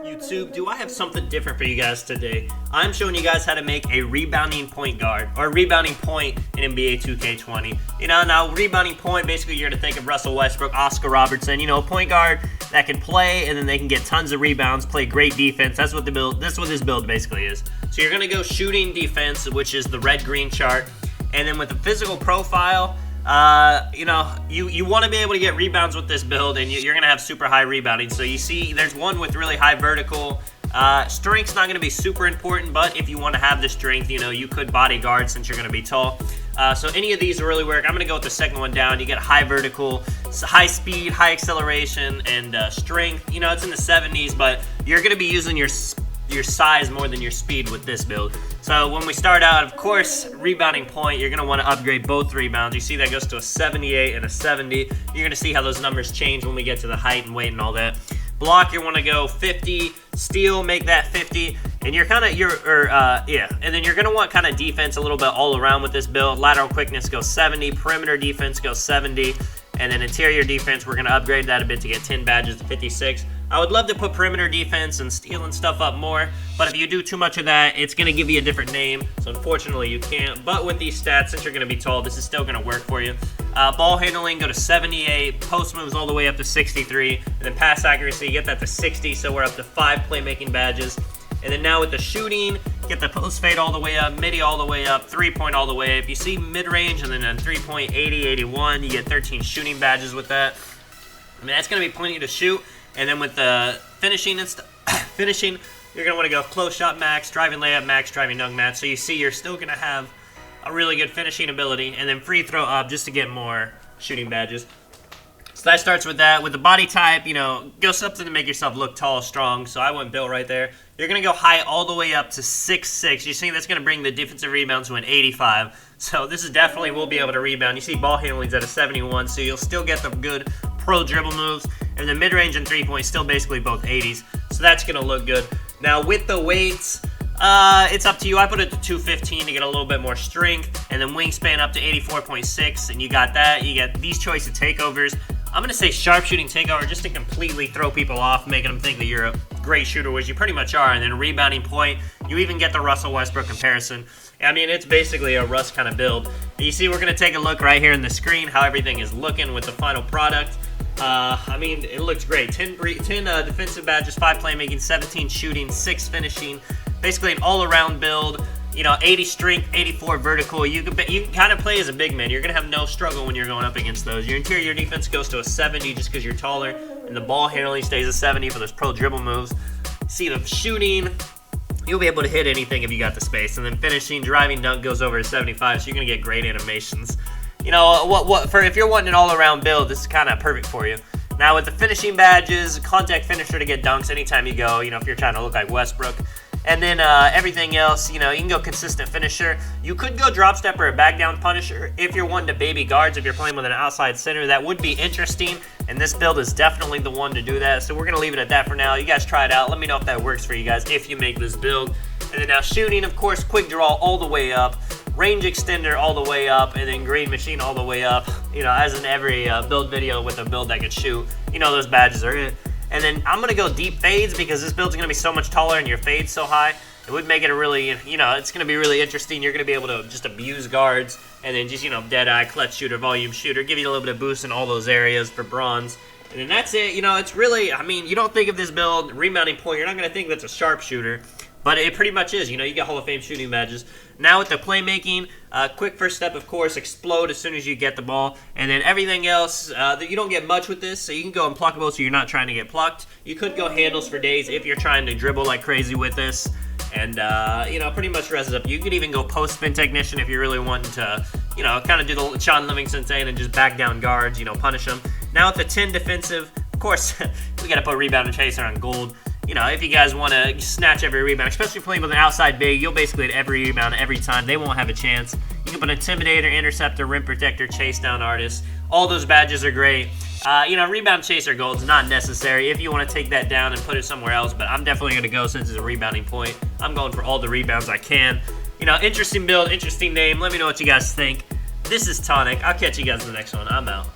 YouTube, do I have something different for you guys today? I'm showing you guys how to make a rebounding point guard, or a rebounding point in NBA 2K20. Now rebounding point, basically you're gonna think of Russell Westbrook, Oscar Robertson, a point guard that can play and then they can get tons of rebounds, play great defense. That's what this build basically is. So you're gonna go shooting defense, which is the red-green chart, and then with the physical profile, you want to be able to get rebounds with this build, and you're going to have super high rebounding. So you see there's one with really high vertical. Strength's not going to be super important, but if you want to have the strength, you could bodyguard since you're going to be tall. So any of these will really work. I'm going to go with the second one down. You get high vertical, high speed, high acceleration, and strength. It's in the 70s, but you're going to be using your size more than your speed with this build. So when we start out, of course, rebounding point, you're going to want to upgrade both rebounds. You see that goes to a 78 and a 70. You're going to see how those numbers change when we get to the height and weight and all that. Block, you want to go 50. Steal, make that 50. And and then you're going to want kind of defense a little bit all around with this build. Lateral quickness goes 70. Perimeter defense goes 70. And then interior defense, we're going to upgrade that a bit to get 10 badges to 56. I would love to put perimeter defense and stealing stuff up more, but if you do too much of that, it's going to give you a different name, so unfortunately you can't. But with these stats, since you're going to be tall, this is still going to work for you. Ball handling, go to 78, post moves all the way up to 63, and then pass accuracy, get that to 60, so we're up to 5 playmaking badges. And then now with the shooting, get the post fade all the way up, midi all the way up, 3-point all the way up. You see mid-range and then on 3-point, 80, 81, you get 13 shooting badges with that. That's going to be plenty to shoot. And then with the finishing, you're going to want to go close shot max, driving layup max, driving dunk max. So you see you're still going to have a really good finishing ability. And then free throw up just to get more shooting badges. So that starts with that. With the body type, go something to make yourself look tall, strong. So I went Bill right there. You're going to go high all the way up to 6'6". You see that's going to bring the defensive rebounds to an 85. So this is definitely will be able to rebound. You see ball handling's at a 71, so you'll still get the good pro dribble moves. And the mid-range and 3-point still basically both 80s. So that's going to look good. Now with the weights, it's up to you. I put it to 215 to get a little bit more strength. And then wingspan up to 84.6. And you got that. You get these choice of takeovers. I'm going to say sharpshooting takeover just to completely throw people off, making them think that you're a great shooter, which you pretty much are. And then rebounding point, you even get the Russell Westbrook comparison. I mean, it's basically a Russ kind of build. And you see, we're going to take a look right here in the screen, how everything is looking with the final product. I mean, it looks great. 10 defensive badges, 5 playmaking, 17 shooting, 6 finishing. Basically an all-around build. 80 strength, 84 vertical. You can kind of play as a big man. You're going to have no struggle when you're going up against those. Your interior defense goes to a 70 just because you're taller, and the ball handling stays a 70 for those pro dribble moves. See the shooting, you'll be able to hit anything if you got the space. And then finishing, driving dunk goes over to 75, so you're going to get great animations. If you're wanting an all-around build, this is kind of perfect for you. Now with the finishing badges, contact finisher to get dunks anytime you go, if you're trying to look like Westbrook. And then everything else, you can go consistent finisher. You could go drop step or a back down punisher if you're wanting to baby guards. If you're playing with an outside center, that would be interesting. And this build is definitely the one to do that. So we're going to leave it at that for now. You guys try it out. Let me know if that works for you guys if you make this build. And then now shooting, of course, quick draw all the way up. Range extender all the way up. And then green machine all the way up. As in every build video with a build that can shoot. Those badges are it. And then I'm going to go deep fades because this build's going to be so much taller and your fade's so high. It would make it a really, it's going to be really interesting. You're going to be able to just abuse guards and then just, dead eye, clutch shooter, volume shooter, give you a little bit of boost in all those areas for bronze. And then that's it. It's really, you don't think of this build, rebounding point, you're not going to think that's a sharpshooter. But it pretty much is. You get Hall of Fame shooting badges. Now with the playmaking, quick first step, of course, explode as soon as you get the ball. And then everything else, you don't get much with this, so you can go unpluckable so you're not trying to get plucked. You could go handles for days if you're trying to dribble like crazy with this. And, pretty much rests up. You could even go post-spin technician if you're really wanting to, kind of do the Sean Livingston thing and just back down guards, punish them. Now with the 10 defensive, of course, we got to put rebound and chaser on gold. If you guys want to snatch every rebound, especially playing with an outside big, you'll basically hit every rebound every time. They won't have a chance. You can put Intimidator, Interceptor, Rim Protector, Chase Down Artist. All those badges are great. Rebound Chaser Gold is not necessary if you want to take that down and put it somewhere else, but I'm definitely going to go since it's a rebounding point. I'm going for all the rebounds I can. Interesting build, interesting name. Let me know what you guys think. This is Tonic. I'll catch you guys in the next one. I'm out.